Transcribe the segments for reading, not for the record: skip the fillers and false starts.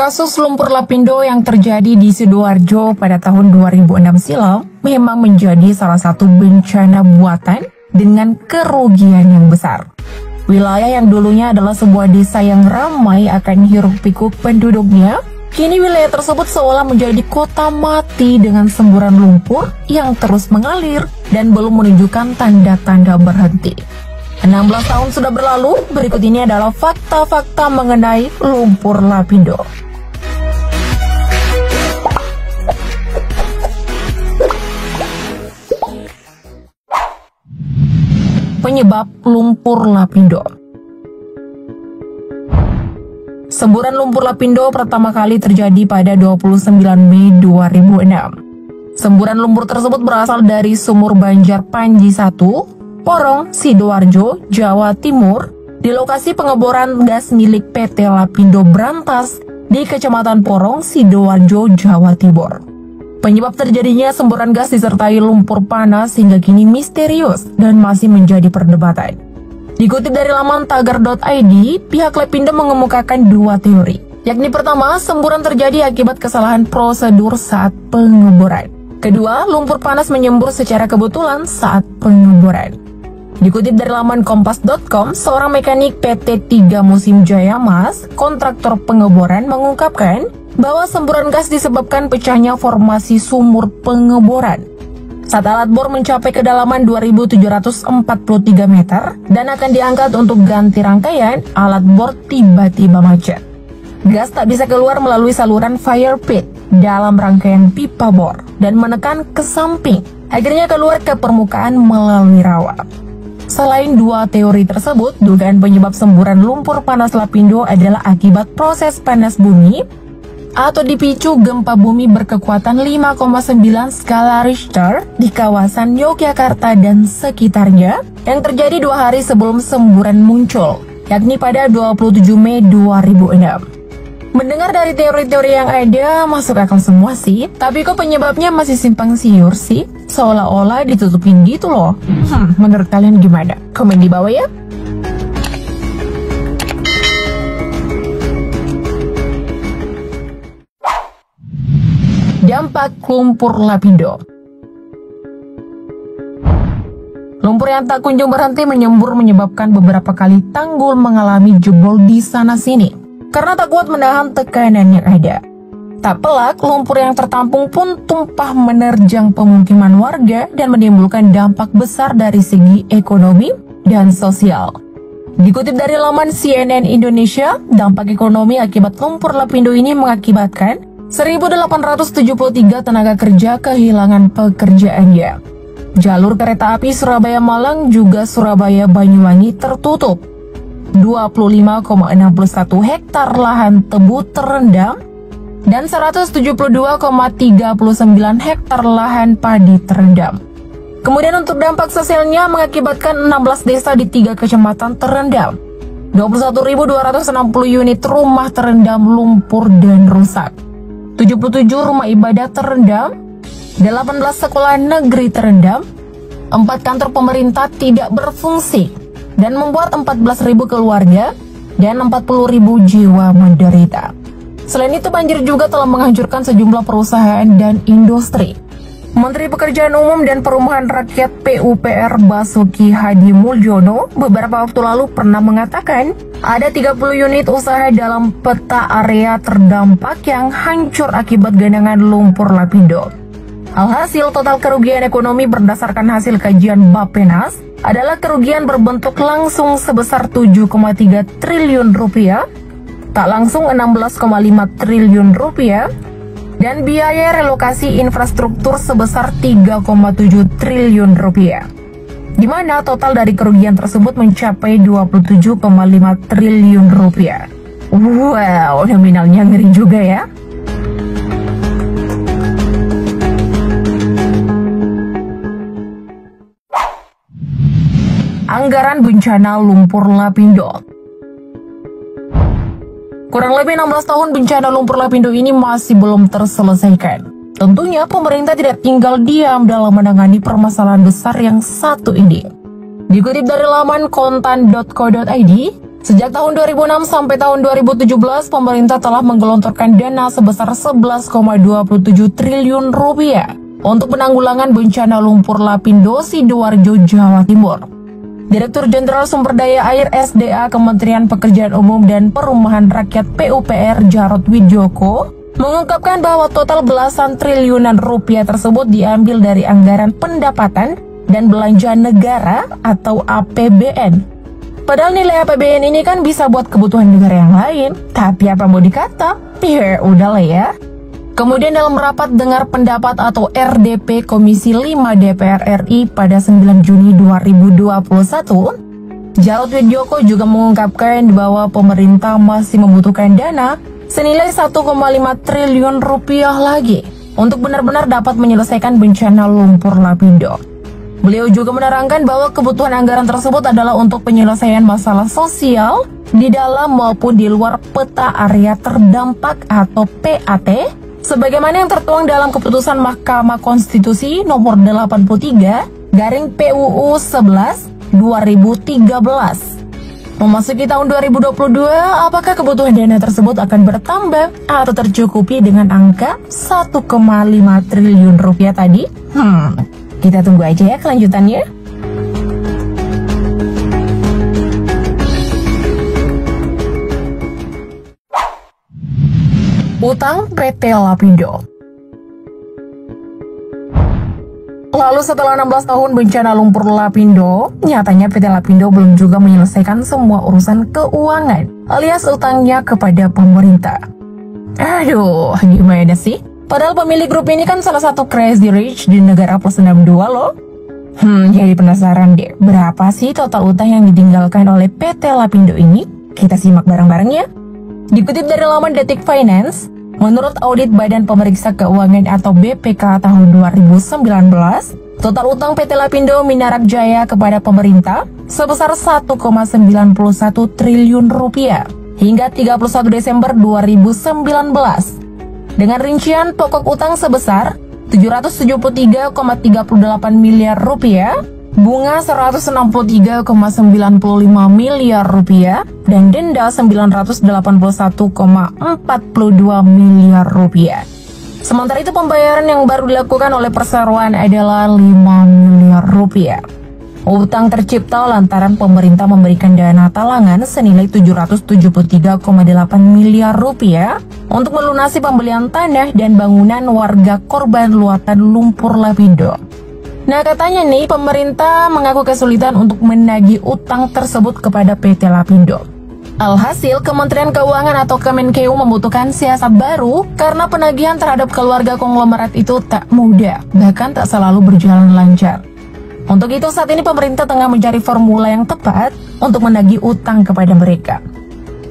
Kasus lumpur lapindo yang terjadi di Sidoarjo pada tahun 2006 silam memang menjadi salah satu bencana buatan dengan kerugian yang besar. Wilayah yang dulunya adalah sebuah desa yang ramai akan hiruk-pikuk penduduknya, kini wilayah tersebut seolah menjadi kota mati dengan semburan lumpur yang terus mengalir dan belum menunjukkan tanda-tanda berhenti. 16 tahun sudah berlalu, berikut ini adalah fakta-fakta mengenai lumpur lapindo. Penyebab lumpur lapindo. Semburan lumpur lapindo pertama kali terjadi pada 29 Mei 2006. Semburan lumpur tersebut berasal dari sumur Banjar Panji 1, Porong, Sidoarjo, Jawa Timur, di lokasi pengeboran gas milik PT Lapindo Brantas di Kecamatan Porong, Sidoarjo, Jawa Timur. Penyebab terjadinya semburan gas disertai lumpur panas hingga kini misterius dan masih menjadi perdebatan. Dikutip dari laman tagar.id, pihak Lapindo mengemukakan dua teori, yakni pertama, semburan terjadi akibat kesalahan prosedur saat pengeboran. Kedua, lumpur panas menyembur secara kebetulan saat pengeboran. Dikutip dari laman kompas.com, seorang mekanik PT 3 Musim Jaya Mas, kontraktor pengeboran, mengungkapkan bahwa semburan gas disebabkan pecahnya formasi sumur pengeboran. Saat alat bor mencapai kedalaman 2.743 meter dan akan diangkat untuk ganti rangkaian, alat bor tiba-tiba macet. Gas tak bisa keluar melalui saluran fire pit dalam rangkaian pipa bor dan menekan ke samping, akhirnya keluar ke permukaan melalui rawa. Selain dua teori tersebut, dugaan penyebab semburan lumpur panas lapindo adalah akibat proses panas bumi atau dipicu gempa bumi berkekuatan 5,9 skala Richter di kawasan Yogyakarta dan sekitarnya yang terjadi 2 hari sebelum semburan muncul, yakni pada 27 Mei 2006. Mendengar dari teori-teori yang ada, masuk akal semua sih, tapi kok penyebabnya masih simpang siur sih? Seolah-olah ditutupin gitu loh. Menurut kalian gimana? Komen di bawah ya. Dampak lumpur lapindo. Lumpur yang tak kunjung berhenti menyembur menyebabkan beberapa kali tanggul mengalami jebol di sana-sini karena tak kuat menahan tekanan yang ada. Tak pelak, lumpur yang tertampung pun tumpah menerjang pemukiman warga dan menimbulkan dampak besar dari segi ekonomi dan sosial. Dikutip dari laman CNN Indonesia, dampak ekonomi akibat lumpur lapindo ini mengakibatkan 1.873 tenaga kerja kehilangan pekerjaannya. Jalur kereta api Surabaya-Malang juga Surabaya-Banyuwangi tertutup. 25,61 hektar lahan tebu terendam dan 172,39 hektar lahan padi terendam. Kemudian untuk dampak sosialnya mengakibatkan 16 desa di 3 kecamatan terendam. 21.260 unit rumah terendam lumpur dan rusak. 77 rumah ibadah terendam, 18 sekolah negeri terendam, 4 kantor pemerintah tidak berfungsi, dan membuat 14.000 keluarga dan 40.000 jiwa menderita. Selain itu, banjir juga telah menghancurkan sejumlah perusahaan dan industri. Menteri Pekerjaan Umum dan Perumahan Rakyat PUPR Basuki Hadi Mulyono beberapa waktu lalu pernah mengatakan ada 30 unit usaha dalam peta area terdampak yang hancur akibat genangan lumpur lapindo. Alhasil total kerugian ekonomi berdasarkan hasil kajian Bappenas adalah kerugian berbentuk langsung sebesar 7,3 triliun rupiah, tak langsung 16,5 triliun rupiah, dan biaya relokasi infrastruktur sebesar 3,7 triliun rupiah. Di mana total dari kerugian tersebut mencapai 27,5 triliun rupiah. Wow, nominalnya ngeri juga ya. Anggaran bencana lumpur lapindo. Kurang lebih 16 tahun bencana lumpur lapindo ini masih belum terselesaikan. Tentunya pemerintah tidak tinggal diam dalam menangani permasalahan besar yang satu ini. Dikutip dari laman kontan.co.id, Sejak tahun 2006 sampai tahun 2017, pemerintah telah menggelontorkan dana sebesar 11,27 triliun rupiah untuk penanggulangan bencana lumpur Lapindo Sidoarjo, Jawa Timur. Direktur Jenderal Sumber Daya Air SDA Kementerian Pekerjaan Umum dan Perumahan Rakyat PUPR Jarod Wijoko mengungkapkan bahwa total belasan triliunan rupiah tersebut diambil dari anggaran pendapatan dan belanja negara atau APBN. Padahal nilai APBN ini kan bisa buat kebutuhan negara yang lain, tapi apa mau dikata? Ya udahlah ya. Kemudian dalam rapat dengar pendapat atau RDP Komisi 5 DPR RI pada 9 Juni 2021, Jarod Wijoko juga mengungkapkan bahwa pemerintah masih membutuhkan dana senilai 1,5 triliun rupiah lagi untuk benar-benar dapat menyelesaikan bencana lumpur Lapindo. Beliau juga menerangkan bahwa kebutuhan anggaran tersebut adalah untuk penyelesaian masalah sosial di dalam maupun di luar peta area terdampak atau PAT, sebagaimana yang tertuang dalam keputusan Mahkamah Konstitusi nomor 83/PUU 11/2013. Memasuki tahun 2022, apakah kebutuhan dana tersebut akan bertambah atau tercukupi dengan angka 1,5 triliun rupiah tadi? Kita tunggu aja ya kelanjutannya. Utang PT Lapindo. Lalu setelah 16 tahun bencana lumpur Lapindo, nyatanya PT Lapindo belum juga menyelesaikan semua urusan keuangan alias utangnya kepada pemerintah. Aduh, gimana sih? Padahal pemilik grup ini kan salah satu crazy rich di negara plus 62 loh. Jadi penasaran deh, berapa sih total utang yang ditinggalkan oleh PT Lapindo ini? Kita simak bareng-bareng ya. Dikutip dari laman Detik Finance, menurut audit Badan Pemeriksa Keuangan atau BPK tahun 2019, total utang PT Lapindo Minarak Jaya kepada pemerintah sebesar 1,91 triliun rupiah hingga 31 Desember 2019. Dengan rincian pokok utang sebesar 773,38 miliar rupiah, bunga 163,95 miliar rupiah, dan denda 981,42 miliar rupiah. Sementara itu pembayaran yang baru dilakukan oleh perseroan adalah 5 miliar rupiah. Utang tercipta lantaran pemerintah memberikan dana talangan senilai 773,8 miliar rupiah untuk melunasi pembelian tanah dan bangunan warga korban luapan lumpur Lapindo. Nah, katanya nih pemerintah mengaku kesulitan untuk menagih utang tersebut kepada PT Lapindo. Alhasil, Kementerian Keuangan atau Kemenkeu membutuhkan siasat baru karena penagihan terhadap keluarga konglomerat itu tak mudah, bahkan tak selalu berjalan lancar. Untuk itu saat ini pemerintah tengah mencari formula yang tepat untuk menagih utang kepada mereka.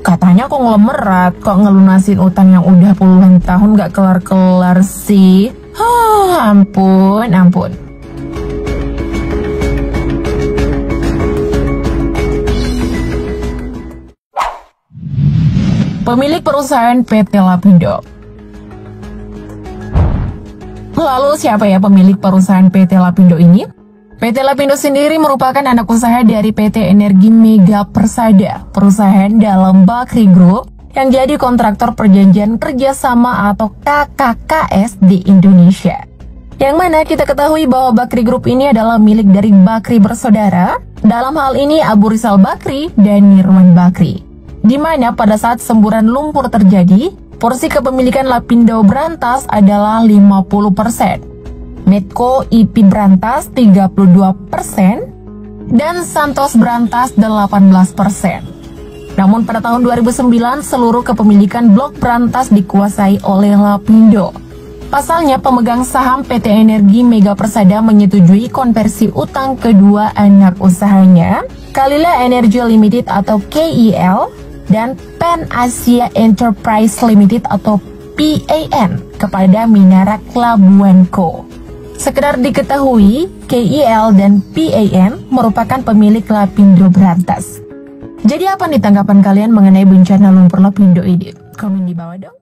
Katanya konglomerat kok ngelunasin utang yang udah puluhan tahun gak kelar-kelar sih. Ampun. Pemilik perusahaan PT Lapindo. Lalu siapa ya pemilik perusahaan PT Lapindo ini? PT Lapindo sendiri merupakan anak usaha dari PT Energi Mega Persada, perusahaan dalam Bakri Group yang jadi kontraktor perjanjian kerjasama atau KKKS di Indonesia. Yang mana kita ketahui bahwa Bakri Group ini adalah milik dari Bakri bersaudara, dalam hal ini Abu Rizal Bakri dan Nirwan Bakri. Di mana pada saat semburan lumpur terjadi, porsi kepemilikan Lapindo Brantas adalah 50%. Medco IP Brantas 32%, dan Santos Brantas 18%. Namun pada tahun 2009 seluruh kepemilikan blok Brantas dikuasai oleh Lapindo. Pasalnya pemegang saham PT Energi Mega Persada menyetujui konversi utang kedua anak usahanya, Kalila Energy Limited atau KEL, dan Pan Asia Enterprise Limited atau PAN kepada Minarak Labuan Co. Sekedar diketahui, KEL dan PAN merupakan pemilik Lapindo Brantas. Jadi apa nih tanggapan kalian mengenai bencana lumpur Lapindo ini? Komen di bawah dong.